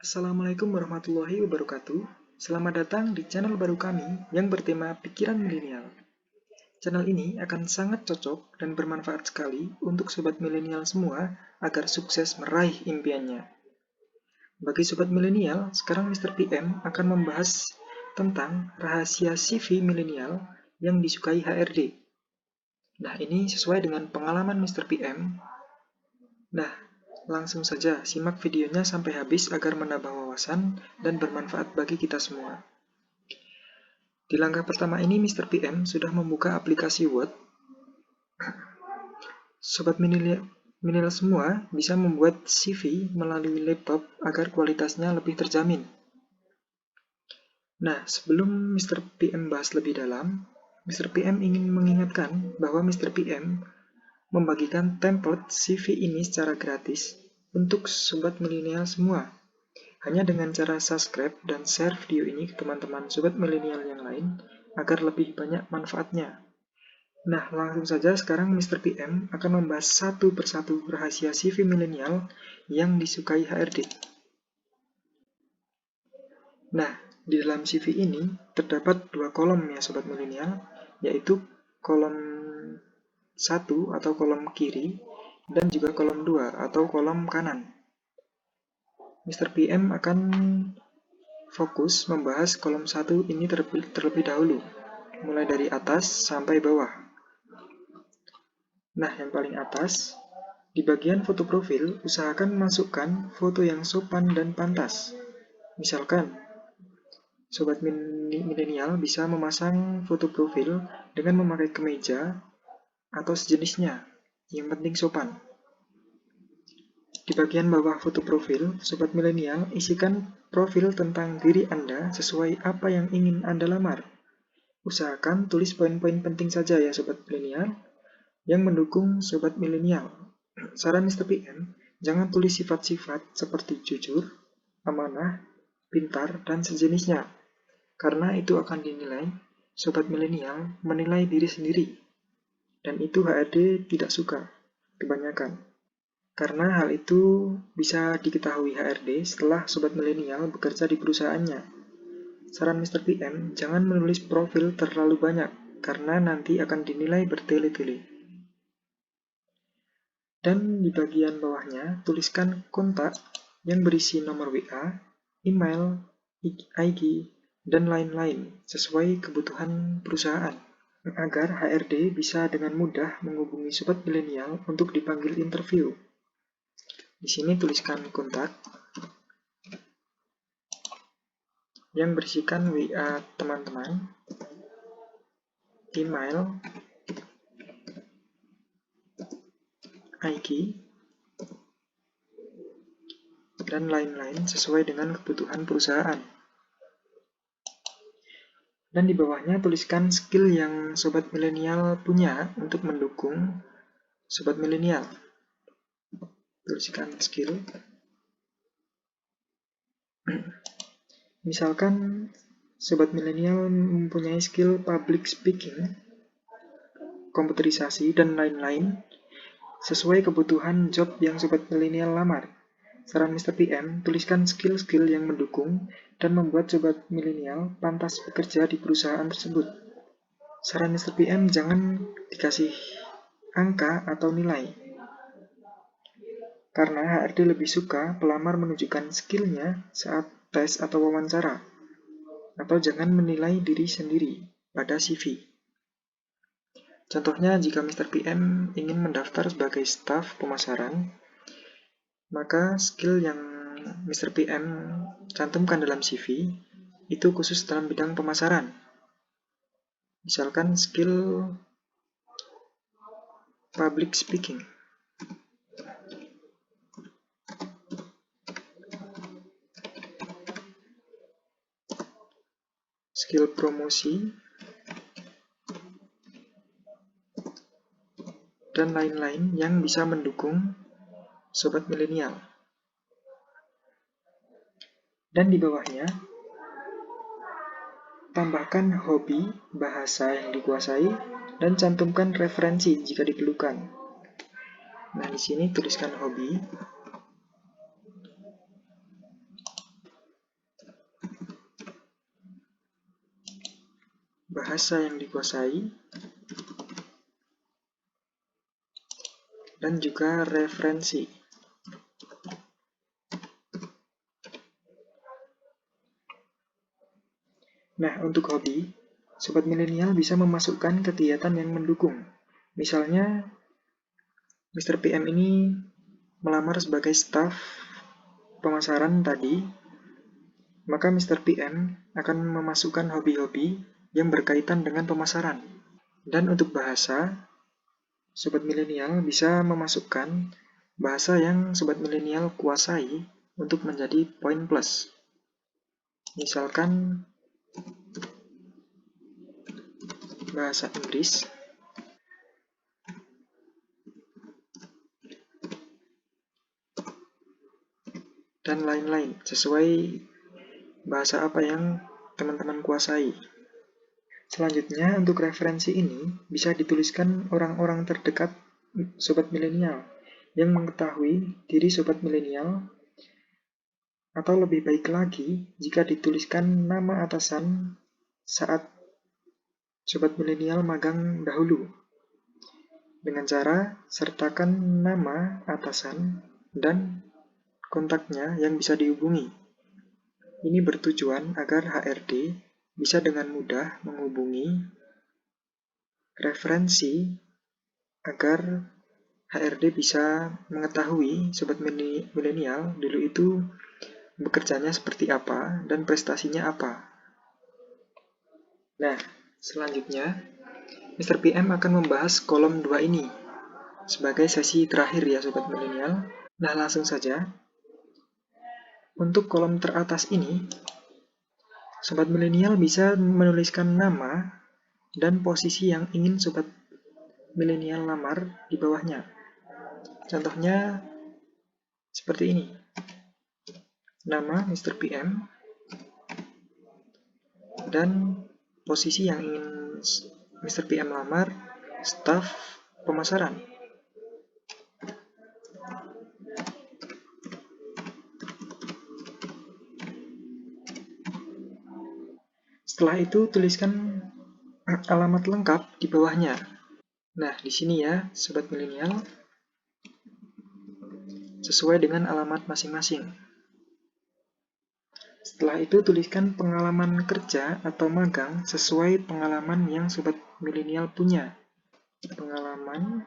Assalamualaikum warahmatullahi wabarakatuh. Selamat datang di channel baru kami yang bertema Pikiran Milenial. Channel ini akan sangat cocok dan bermanfaat sekali untuk sobat milenial semua agar sukses meraih impiannya. Bagi sobat milenial, sekarang Mr. PM akan membahas tentang rahasia CV milenial yang disukai HRD. Nah, ini sesuai dengan pengalaman Mr. PM. Nah, langsung saja simak videonya sampai habis agar menambah wawasan dan bermanfaat bagi kita semua. Di langkah pertama ini Mr. PM sudah membuka aplikasi Word. Sobat milenial semua bisa membuat CV melalui laptop agar kualitasnya lebih terjamin. Nah, sebelum Mr. PM bahas lebih dalam, Mr. PM ingin mengingatkan bahwa Mr. PM membagikan template CV ini secara gratis untuk sobat milenial semua. Hanya dengan cara subscribe dan share video ini ke teman-teman sobat milenial yang lain agar lebih banyak manfaatnya. Nah, langsung saja sekarang Mr. PM akan membahas satu persatu rahasia CV milenial yang disukai HRD. Nah, di dalam CV ini terdapat dua kolom ya sobat milenial, yaitu kolom 1 atau kolom kiri dan juga kolom 2 atau kolom kanan. Mr. PM akan fokus membahas kolom 1 ini terlebih dahulu, mulai dari atas sampai bawah. Nah, yang paling atas, di bagian foto profil, usahakan masukkan foto yang sopan dan pantas. Misalkan, sobat milenial bisa memasang foto profil dengan memakai kemeja atau sejenisnya, yang penting sopan. Di bagian bawah foto profil, sobat milenial isikan profil tentang diri Anda sesuai apa yang ingin Anda lamar. Usahakan tulis poin-poin penting saja ya sobat milenial yang mendukung sobat milenial. Saran Mr. PM, jangan tulis sifat-sifat seperti jujur, amanah, pintar, dan sejenisnya. Karena itu akan dinilai sobat milenial menilai diri sendiri. Dan itu HRD tidak suka, kebanyakan. Karena hal itu bisa diketahui HRD setelah sobat milenial bekerja di perusahaannya. Saran Mr. PM, jangan menulis profil terlalu banyak, karena nanti akan dinilai bertele-tele. Dan di bagian bawahnya, tuliskan kontak yang berisi nomor WA, email, IG, dan lain-lain sesuai kebutuhan perusahaan, agar HRD bisa dengan mudah menghubungi sobat milenial untuk dipanggil interview. Di sini tuliskan kontak yang berisikan WA teman-teman, email, IG, dan lain-lain sesuai dengan kebutuhan perusahaan. Dan di bawahnya tuliskan skill yang sobat milenial punya untuk mendukung sobat milenial. Tuliskan skill. Misalkan sobat milenial mempunyai skill public speaking, komputerisasi, dan lain-lain sesuai kebutuhan job yang sobat milenial lamar. Saran Mr. PM, tuliskan skill-skill yang mendukung dan membuat sobat milenial pantas bekerja di perusahaan tersebut. Saran Mr. PM, jangan dikasih angka atau nilai. Karena HRD lebih suka pelamar menunjukkan skillnya saat tes atau wawancara. Atau jangan menilai diri sendiri pada CV. Contohnya, jika Mr. PM ingin mendaftar sebagai staf pemasaran, maka skill yang Mr. PM cantumkan dalam CV itu khusus dalam bidang pemasaran. Misalkan skill public speaking. Skill promosi, dan lain-lain yang bisa mendukung sobat milenial. Dan di bawahnya, tambahkan hobi, bahasa yang dikuasai, dan cantumkan referensi jika diperlukan. Nah, di sini tuliskan hobi. bahasa yang dikuasai, dan juga referensi. Nah, untuk hobi, Sobat Milenial bisa memasukkan kegiatan yang mendukung. Misalnya, Mr. PM ini melamar sebagai staf pemasaran tadi, maka Mr. PM akan memasukkan hobi-hobi yang berkaitan dengan pemasaran. Dan untuk bahasa, Sobat Milenial bisa memasukkan bahasa yang Sobat Milenial kuasai untuk menjadi poin plus. Misalkan bahasa Inggris, dan lain-lain, sesuai bahasa apa yang teman-teman kuasai. Selanjutnya, untuk referensi ini bisa dituliskan orang-orang terdekat Sobat Milenial yang mengetahui diri Sobat Milenial, atau lebih baik lagi jika dituliskan nama atasan saat Sobat Milenial magang dahulu. Dengan cara sertakan nama atasan dan kontaknya yang bisa dihubungi. Ini bertujuan agar HRD bisa dengan mudah menghubungi referensi agar HRD bisa mengetahui Sobat Milenial dulu itu bekerjanya seperti apa dan prestasinya apa. Nah, selanjutnya Mr. PM akan membahas kolom 2 ini sebagai sesi terakhir ya Sobat Milenial. Nah, langsung saja. Untuk kolom teratas ini, Sobat Milenial bisa menuliskan nama dan posisi yang ingin Sobat Milenial lamar di bawahnya. Contohnya seperti ini. Nama Mr. PM dan posisi yang ingin Mr. PM lamar, staf pemasaran. Setelah itu tuliskan alamat lengkap di bawahnya. Nah, di sini ya, Sobat Milenial, sesuai dengan alamat masing-masing. Setelah itu tuliskan pengalaman kerja atau magang sesuai pengalaman yang Sobat Milenial punya. Pengalaman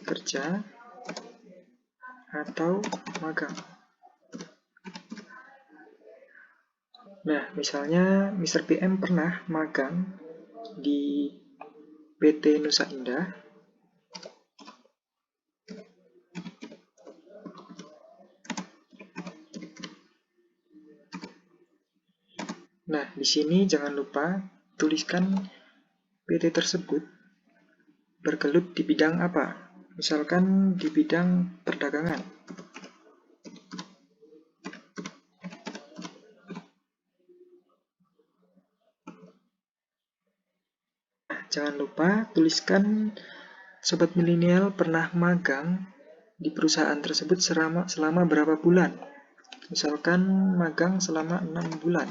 kerja atau magang. Nah, misalnya Mr. PM pernah magang di PT Nusa Indah. Nah, di sini jangan lupa tuliskan PT tersebut bergelut di bidang apa. Misalkan di bidang perdagangan. Jangan lupa tuliskan Sobat Milenial pernah magang di perusahaan tersebut selama berapa bulan. Misalkan magang selama 6 bulan.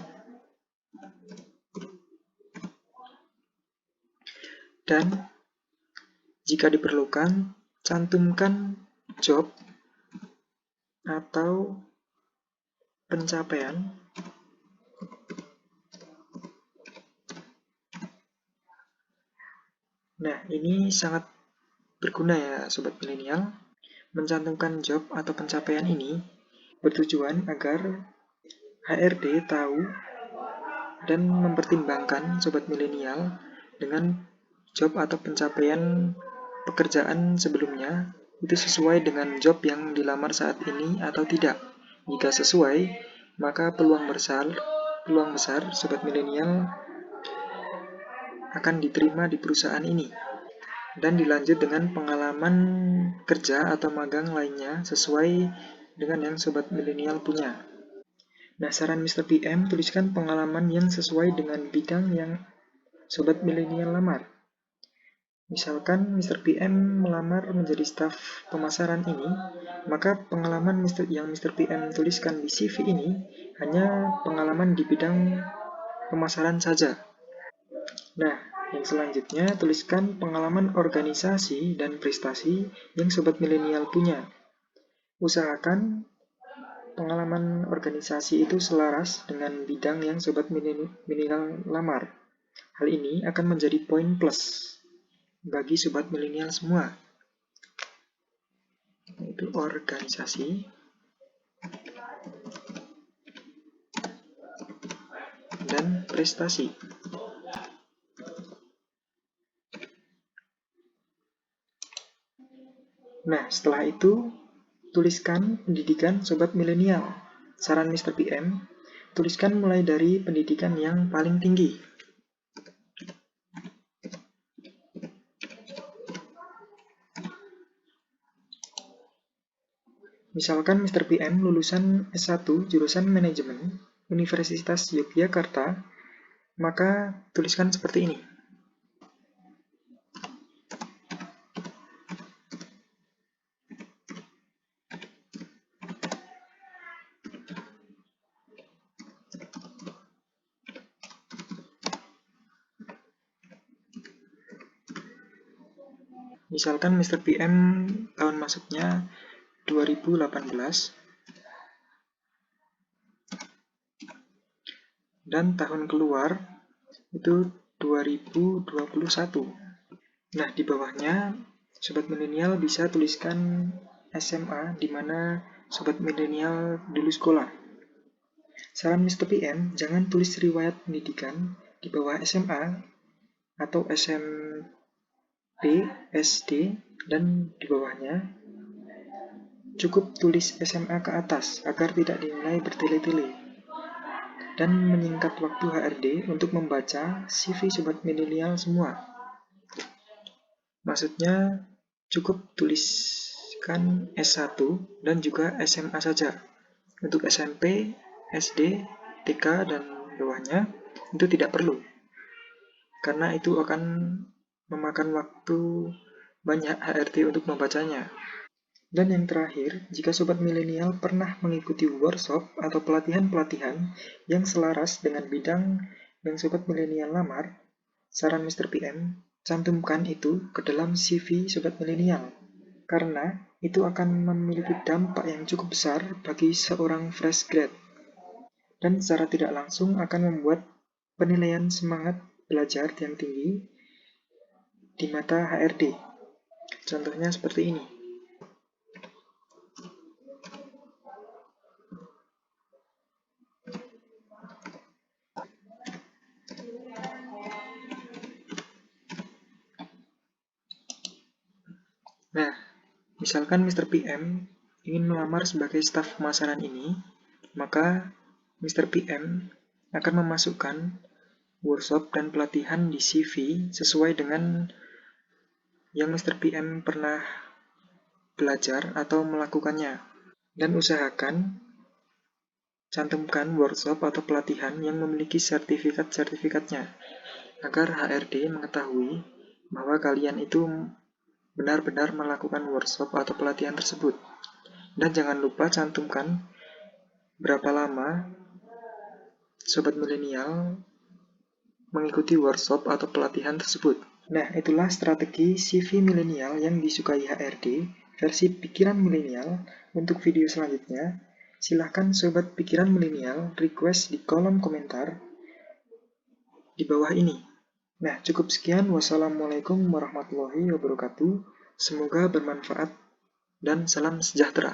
Dan jika diperlukan, cantumkan job atau pencapaian Nah, ini sangat berguna ya Sobat Milenial. Mencantumkan job atau pencapaian ini bertujuan agar HRD tahu dan mempertimbangkan Sobat Milenial dengan job atau pencapaian pekerjaan sebelumnya itu sesuai dengan job yang dilamar saat ini atau tidak. Jika sesuai, maka peluang besar Sobat Milenial akan diterima di perusahaan ini. Dan dilanjut dengan pengalaman kerja atau magang lainnya sesuai dengan yang Sobat Milenial punya. Nah, saran Mr. PM, tuliskan pengalaman yang sesuai dengan bidang yang Sobat Milenial lamar. Misalkan Mr. PM melamar menjadi staf pemasaran ini, maka pengalaman yang Mr. PM tuliskan di CV ini hanya pengalaman di bidang pemasaran saja. Nah, yang selanjutnya tuliskan pengalaman organisasi dan prestasi yang sobat milenial punya. Usahakan pengalaman organisasi itu selaras dengan bidang yang sobat milenial lamar. Hal ini akan menjadi poin plus bagi sobat milenial semua, yaitu organisasi dan prestasi. Nah, setelah itu tuliskan pendidikan sobat milenial. Saran Mr. PM, tuliskan mulai dari pendidikan yang paling tinggi. Misalkan Mr. PM lulusan S1 jurusan manajemen Universitas Yogyakarta, maka tuliskan seperti ini. Misalkan Mr. PM tahun masuknya 2018 dan tahun keluar itu 2021. Nah, di bawahnya sobat milenial bisa tuliskan SMA di mana sobat milenial dulu sekolah. Saran Mr. PM, jangan tulis riwayat pendidikan di bawah SMA atau SMP, SD, dan di bawahnya cukup tulis SMA ke atas agar tidak dinilai bertele-tele. Dan menyingkat waktu HRD untuk membaca CV sobat milenial semua. Maksudnya cukup tuliskan S1 dan juga SMA saja. Untuk SMP, SD, TK, dan bawahnya itu tidak perlu. Karena itu akan memakan waktu banyak HRD untuk membacanya. Dan yang terakhir, jika sobat milenial pernah mengikuti workshop atau pelatihan-pelatihan yang selaras dengan bidang yang sobat milenial lamar, saran Mr. PM, cantumkan itu ke dalam CV sobat milenial. Karena itu akan memiliki dampak yang cukup besar bagi seorang fresh grad. Dan secara tidak langsung akan membuat penilaian semangat belajar yang tinggi di mata HRD. Contohnya seperti ini. Nah, misalkan Mr. PM ingin melamar sebagai staf pemasaran ini, maka Mr. PM akan memasukkan workshop dan pelatihan di CV sesuai dengan yang Mr. PM pernah belajar atau melakukannya. Dan usahakan cantumkan workshop atau pelatihan yang memiliki sertifikat-sertifikatnya, agar HRD mengetahui bahwa kalian itu benar-benar melakukan workshop atau pelatihan tersebut. Dan jangan lupa cantumkan berapa lama sobat milenial mengikuti workshop atau pelatihan tersebut. Nah, itulah strategi CV milenial yang disukai HRD versi pikiran milenial. Untuk video selanjutnya, silahkan sobat pikiran milenial request di kolom komentar di bawah ini. Nah, cukup sekian. Wassalamualaikum warahmatullahi wabarakatuh. Semoga bermanfaat dan salam sejahtera.